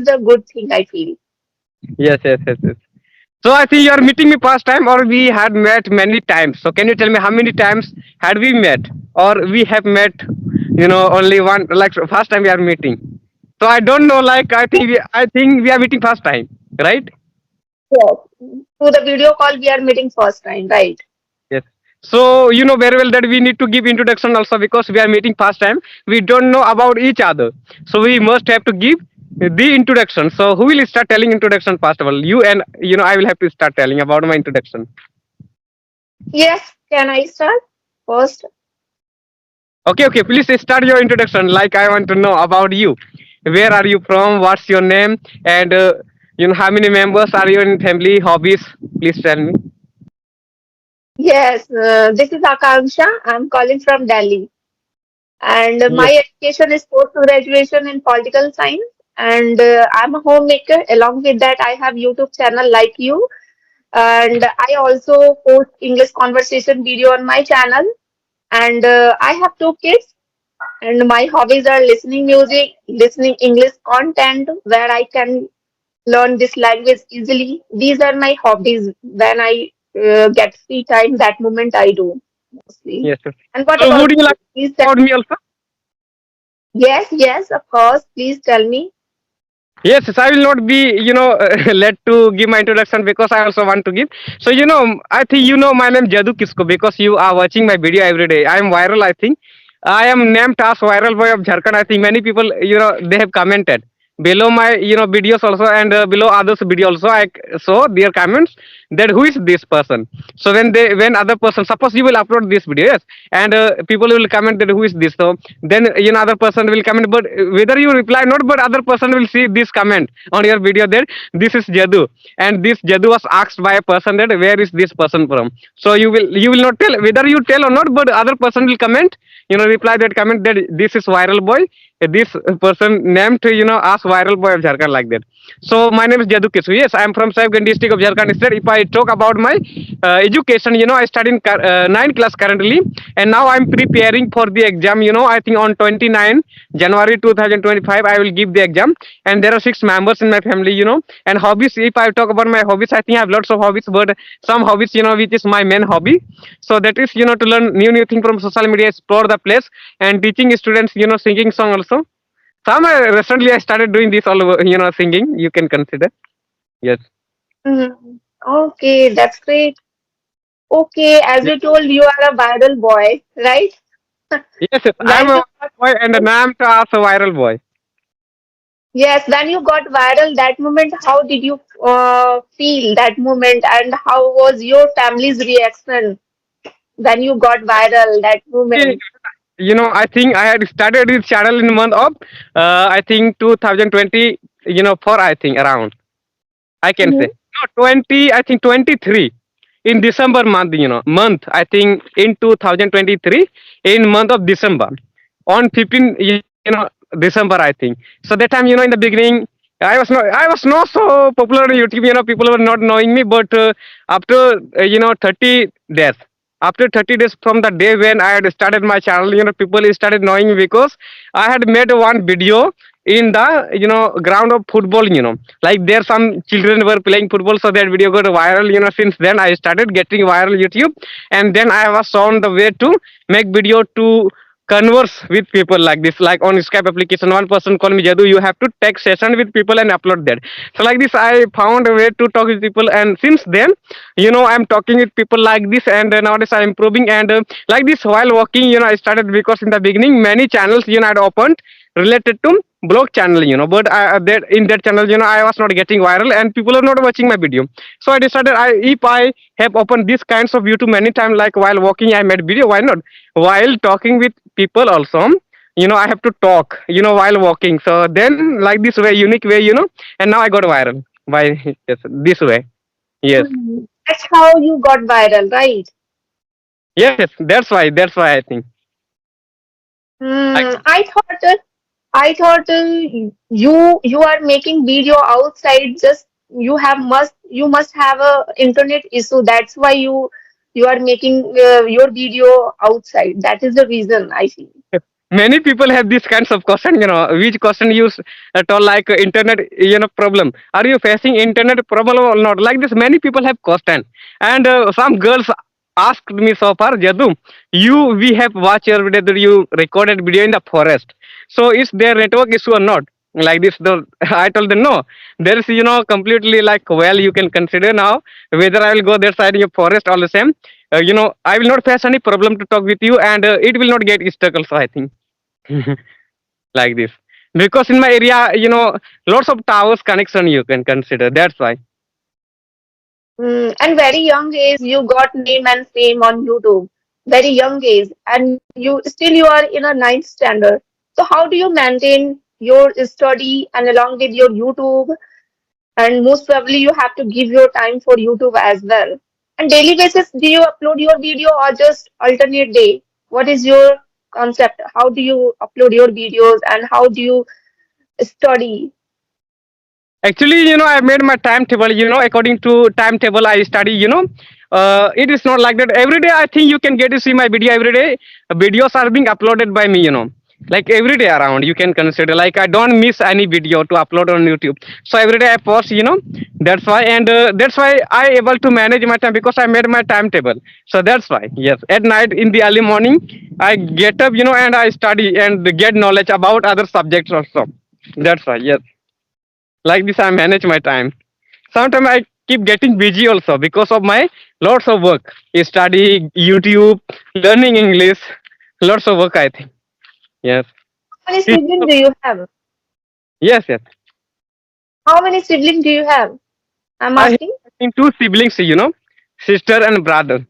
the good thing I feel. Yes, yes, yes, yes. So I think you are meeting me past time, or we had met many times. So can you tell me how many times had we met, or we have met? Only one. Like first time we are meeting. So I don't know. Like I think we are meeting first time, right? Yes. Through the video call, we are meeting first time, right? Yes. So you know very well that we need to give introduction also because we are meeting first time. We don't know about each other. So we must have to give the introduction. So who will start telling introduction first of all? You and I will have to start telling about my introduction. Yes, can I start first? Okay, okay. Please start your introduction. Like I want to know about you. Where are you from? What's your name? And how many members are you in family? Hobbies? Please tell me. Yes, this is Akanksha. I'm calling from Delhi. And Yes. my education is post graduation in political science. And I'm a homemaker. Along with that, I have YouTube channel like you. And I also post English conversation video on my channel. And I have two kids. And my hobbies are listening music, listening English content where I can learn this language easily. These are my hobbies. When I get free time, that moment I do mostly. Yes. Sir. And what So about would you you? like Please to tell. know about me also? Yes, yes, of course. Please tell me. Yes, yes, I will not be, led to give my introduction because I also want to give. So, I think my name Jadu Kisko because you are watching my video every day. I am viral, I think. I am named as viral boy of Jharkhand. I think many people, they have commented below my, videos also and below others video also. I saw their comments that who is this person. So when other person, suppose you will upload this video, yes, and people will comment that who is this. So then other person will comment, but whether you reply not, but other person will see this comment on your video that this is Jadu, and this Jadu was asked by a person that where is this person from. So you will not tell whether you tell or not, but other person will comment, reply that comment that this is viral boy, this person named as viral boy of Jharkhand, like that. So my name is Jadu Kisu. Yes, I am from Sahibganj district of Jharkhand state. If I talk about my education, I study in 9th class currently, and now I'm preparing for the exam. I think on 29 January 2025 I will give the exam, and there are six members in my family. And hobbies. If I talk about my hobbies, I think I have lots of hobbies, but some hobbies, which is my main hobby. So that is, to learn new thing from social media, explore the place, and teaching students, singing song also. Some recently I started doing this all over, singing. You can consider. Yes. Mhm. Okay, that's great. Okay, as Yes. you told, you are a viral boy, right? Yes. Yes. I'm When a you got boy and viral, I'm also a viral boy. yes, when you got viral, that moment, how did you feel that moment, and how was your family's reaction when you got viral that See, moment? I think I had started this channel in the month of, I think 2020, for I think around. I can say Mhm. no 20. I think 23 in December month. I think in 2023 in month of December on 15. December I think. So that time in the beginning I was not so popular on YouTube. People were not knowing me, but after 30 days. After 30 days from the day when I had started my channel, people started knowing me because I had made one video in the ground of football. Like there some children were playing football, so that video got viral. Since then I started getting viral YouTube, and then I was shown the way to make video to converse with people like this, like on Skype application. One person called me, Jadu, you have to take session with people and upload that. So like this I found a way to talk with people, and since then I'm talking with people like this, and nowadays I'm improving. And like this while walking, I started because in the beginning many channels I'd opened related to blog channel, but that in that channel, I was not getting viral and people are not watching my video. So I decided, if I have opened these kinds of YouTube many times, like while walking I made video, why not while talking with people also, I have to talk, while walking. So then like this way, unique way, and now I got viral by yes, this way. Yes. Mhm. That's how you got viral, right? Yes, yes, that's why I think like. I thought you are making video outside. Just you must have a internet issue. That's why you are making your video outside. That is the reason I feel. Many people have these kinds of question, which question you told like internet, problem. Are you facing internet problem or not? Like this, many people have question, and some girls asked me so far, Jadu, we have watched your video that you recorded video in the forest. So is there network issue or not? Like this, the I told them no. There is, completely like well you can consider now whether I will go that side in your forest all the same. I will not face any problem to talk with you, and it will not get stuck also. I think like this because in my area lots of towers connection you can consider, that's why. And very young age, you got name and fame on YouTube. Very young age, and you are in a ninth standard. So how do you maintain your study and along with your YouTube? And most probably you have to give your time for YouTube as well. And daily basis, do you upload your video or just alternate day? What is your concept? How do you upload your videos and how do you study? Actually, I made my timetable. According to timetable, I study. It is not like that every day. I think you can get to see my video every day. Videos are being uploaded by me. Like every day around. You can consider like I don't miss any video to upload on YouTube. So every day I post. That's why, and that's why I able to manage my time because I made my timetable. So that's why. Yes, at night in the early morning, I get up. And I study and get knowledge about other subjects also. That's why. Yes, like this I manage my time. Sometimes I keep getting busy also because of my lots of work, study, YouTube, learning English, lots of work, I think. Yes. How many siblings do you have? Yes, yes. How many siblings do you have? I'm I have asking. I think two siblings, sister and brother.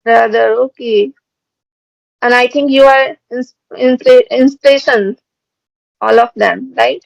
Brother, okay. And I think you are inspiration, all of them, right?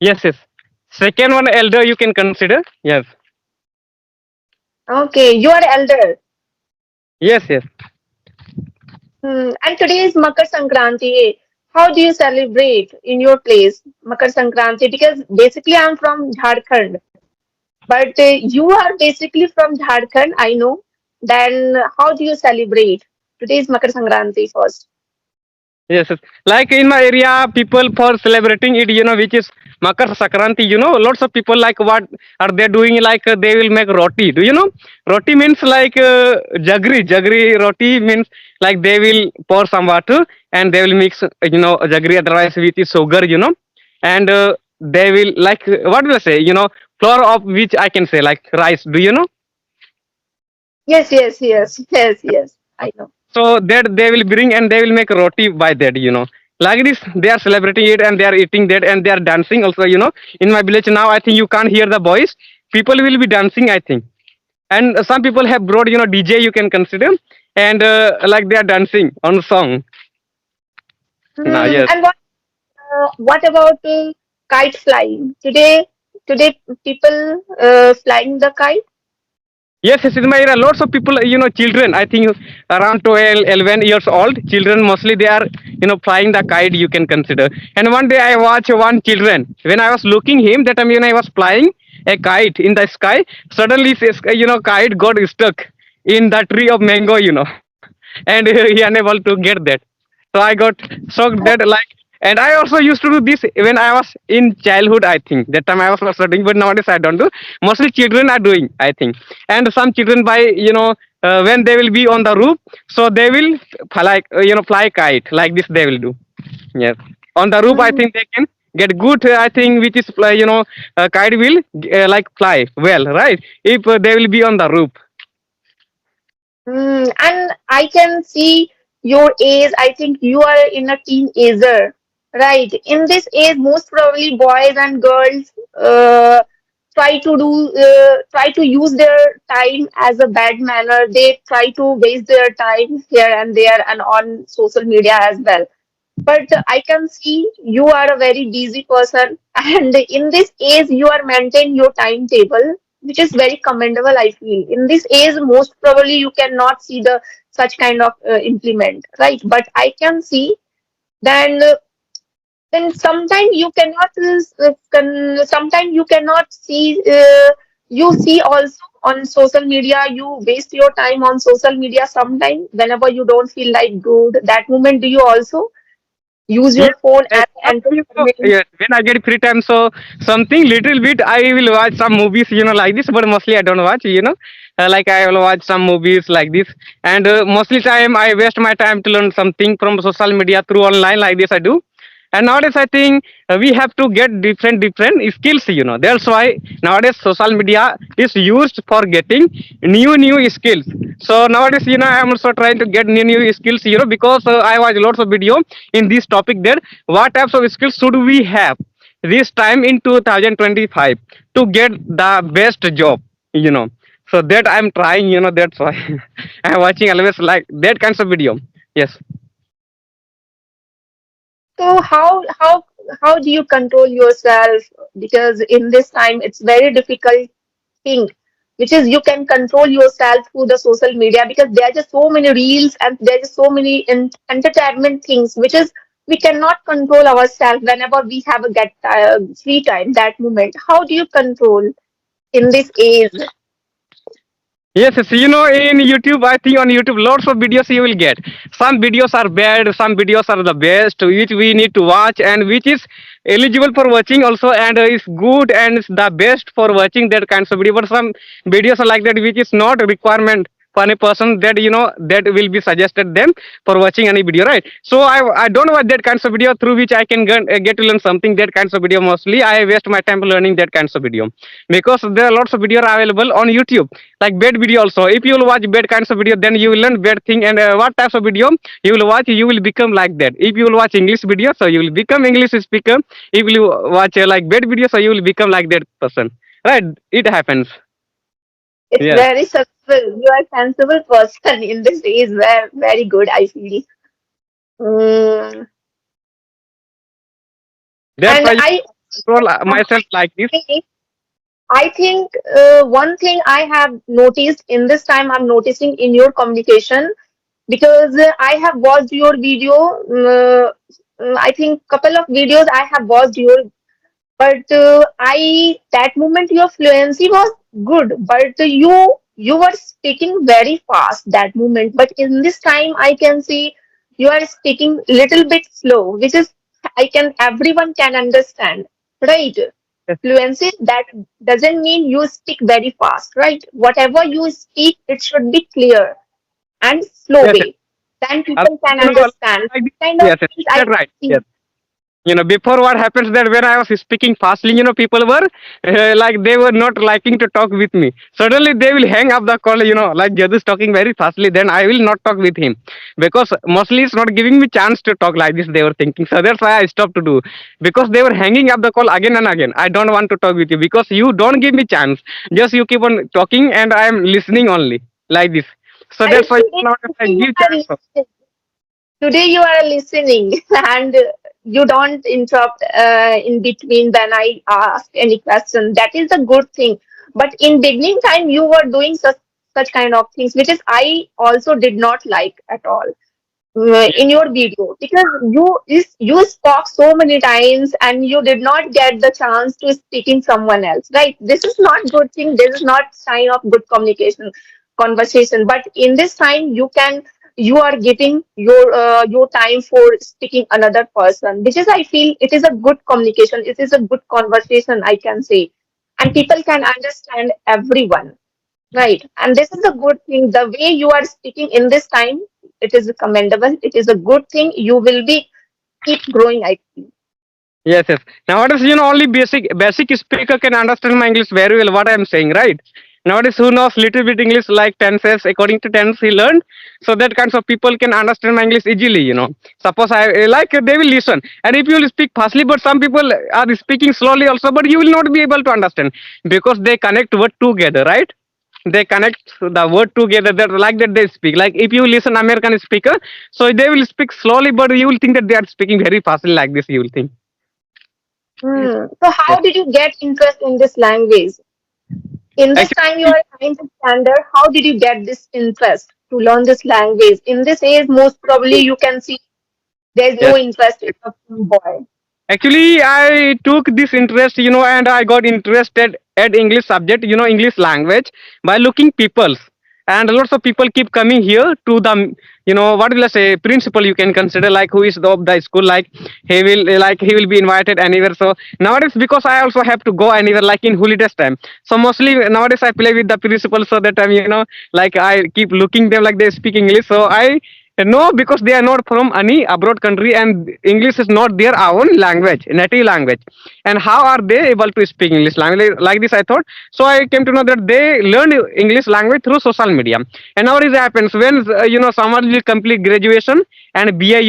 Yes, yes. Second one elder you can consider. Yes. Okay, you are elder. Yes, yes. And today is Makar Sankranti. How do you celebrate in your place Makar Sankranti? Because basically I'm from Jharkhand, but you are basically from Jharkhand, I know. Then how do you celebrate? Today is Makar Sankranti first. Yes, yes. Like in my area, people for celebrating it, which is Makar Sakranti, lots of people like what are they doing? Like they will make roti. Do you know? Roti means like jagri. Jagri roti means like they will pour some water and they will mix, jagri otherwise with sugar, and they will like what will I say? Flour of which I can say like rice. Do you know? Yes, yes, yes, yes, yes. I know. So that they will bring and they will make roti by that. Like this, they are celebrating it and they are eating that and they are dancing also. In my village now, I think you can't hear the voice. People will be dancing, I think. And some people have brought, DJ you can consider. And like they are dancing on song. Now, yes. And what about kite flying? Today people flying the kite. Yes, yes, in my area, lots of people, children, I think around 12, 11 years old, children mostly they are, flying the kite you can consider. And one day I watch one children, when I was looking him, that time, I was flying a kite in the sky, suddenly, kite got stuck in the tree of mango. And he unable to get that. So I got shocked that like, and I also used to do this when I was in childhood. I think that time I was also doing, but nowadays I don't do. Mostly children are doing, I think, and some children by when they will be on the roof, so they will like fly kite like this. They will do. Yes, on the roof. I Mm, think they can get good. I think which is kite will like fly well, right? If they will be on the roof. and I can see your age. I think you are in a teenager, right? In this age, most probably boys and girls try to use their time as a bad manner. They try to waste their time here and there and on social media as well. But I can see you are a very busy person, and in this age, you are maintaining your timetable, which is very commendable. I feel in this age, most probably you cannot see the such kind of implement, right? But I can see then. Then sometimes you cannot. Sometimes you cannot see. You see also. on social media, you waste your time on social media sometime whenever you don't feel like good. That moment, do you also use Yeah, your phone I, as entertainment? yes, when I get free time, so something little bit I will watch some movies, like this, but mostly I don't watch. Like I will watch some movies like this, and mostly time I waste my time to learn something from social media through online like this I do. And nowadays I think we have to get different skills. That's why nowadays social media is used for getting new skills. So nowadays I am also trying to get new skills, because I watch lots of video in this topic there. What types of skills should we have this time in 2025 to get the best job. So that I'm trying, that's why I'm watching always like that kinds of video. Yes. So how do you control yourself? Because in this time, it's very difficult thing, which is you can control yourself through the social media because there are just so many reels and there are just so many entertainment things, which is we cannot control ourselves whenever we have a get free time. That moment, how do you control in this age? Yes, yes. In YouTube, I think on YouTube, lots of videos you will get. Some videos are bad, some videos are the best, which we need to watch, and which is eligible for watching also, and is good and is the best for watching that kinds of video. But some videos are like that, which is not a requirement for any person that will be suggested them for watching any video, right? So I don't watch that kinds of video through which I can get to learn something. That kinds of video mostly I waste my time learning that kinds of video because there are lots of video available on YouTube like bad video also. If you will watch bad kinds of video, then you will learn bad thing. And what types of video you will watch, you will become like that. If you will watch English video, so you will become English speaker. If you watch like bad video, so you will become like that person, right? It happens. It's Yes, very sensible. You are a sensible person in this age. Very good, I feel. Mm. that's And why you control myself like this. I I think one thing I have noticed in this time, I'm noticing in your communication because I have watched your video. I think couple of videos I have watched your, but I that moment your fluency was good, but you were speaking very fast that moment. But in this time, I can see you are speaking little bit slow, which is I can everyone can understand, right? Yes, Fluency, that doesn't mean you speak very fast, right? Whatever you speak, it should be clear and slow yes, yes. way. Then Also, people can understand. like this. Kind of Yes, yes, things I that's right. see. Yes. Before what happens that when I was speaking fastly, people were like they were not liking to talk with me. Suddenly they will hang up the call, like Jadu is talking very fastly, then I will not talk with him because mostly it's not giving me chance to talk like this. They were thinking, so that's why I stopped to do because they were hanging up the call again and again. I don't want to talk with you because you don't give me chance. Just you keep on talking and I am listening only like this. So I that's why today, now I today you give are chance. listening. Today you are listening and you don't interrupt in between when I ask any question. That is a good thing. But in beginning time, you were doing such kind of things, which is I also did not like at all in your video because you spoke so many times and you did not get the chance to speak in someone else, right? This is not good thing. This is not sign of good communication conversation. But in this time, you are getting your time for speaking another person, which is I feel it is a good communication. It is a good conversation, I can say, and people can understand everyone. Right. And this is a good thing. The way you are speaking in this time, it is commendable. It is a good thing. You will be keep growing, I think. Yes, yes. Nowadays, only basic speaker can understand my English very well. What I am saying, right? Nowadays, who knows little bit English like tenses, according to tense he learned, so that kinds of people can understand my English easily. Suppose I like they will listen, and if you will speak fastly, but some people are speaking slowly also, but you will not be able to understand because they connect word together, right? They connect the word together. That like that they speak. Like if you listen American speaker, so they will speak slowly, but you will think that they are speaking very fastly like this. You will think. So how Yes. did you get interest in this language? In this time you Actually, are trying to standard, how did you get this interest to learn this language? In this age, most probably you can see there is yes. no interest in a boy. Actually, I took this interest, and I got interested at English subject, English language by looking people's. And lots of people keep coming here to the, what will I say, principal you can consider like who is the of the school, like he will be invited anywhere. So nowadays, because I also have to go anywhere, like in holidays time. So mostly nowadays I play with the principal so that time, like I keep looking them like they speak English. So I no, because they are not from any abroad country and English is not their own language, native language. And how are they able to speak English language like this? I thought. So I came to know that they learned English language through social media. And nowadays it happens when someone will complete graduation and BA,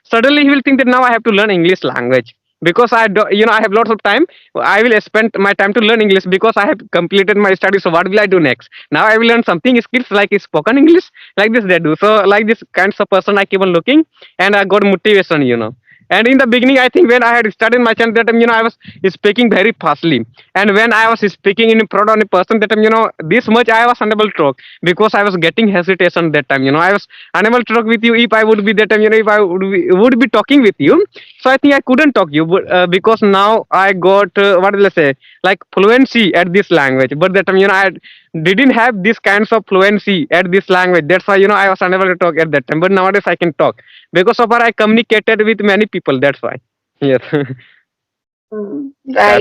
suddenly he will think that now I have to learn English language because I do, I have lots of time. I will spend my time to learn English because I have completed my studies. So what will I do next? Now I will learn something skills like spoken English like this they do. So like this kinds of person I keep on looking and I got motivation. And in the beginning, I think when I had started my channel, that time, I was speaking very fastly. And when I was speaking in front of a person, that time, this much I was unable to talk because I was getting hesitation that time. I was unable to talk with you if I would be that time, if I would be talking with you. So I think I couldn't talk you, but because now I got what will I say, like fluency at this language. But that time, I didn't have this kinds of fluency at this language. That's why I was unable to talk at that time. But nowadays I can talk because of her I communicated with many people. That's why. Yes. Mm, Yeah. right.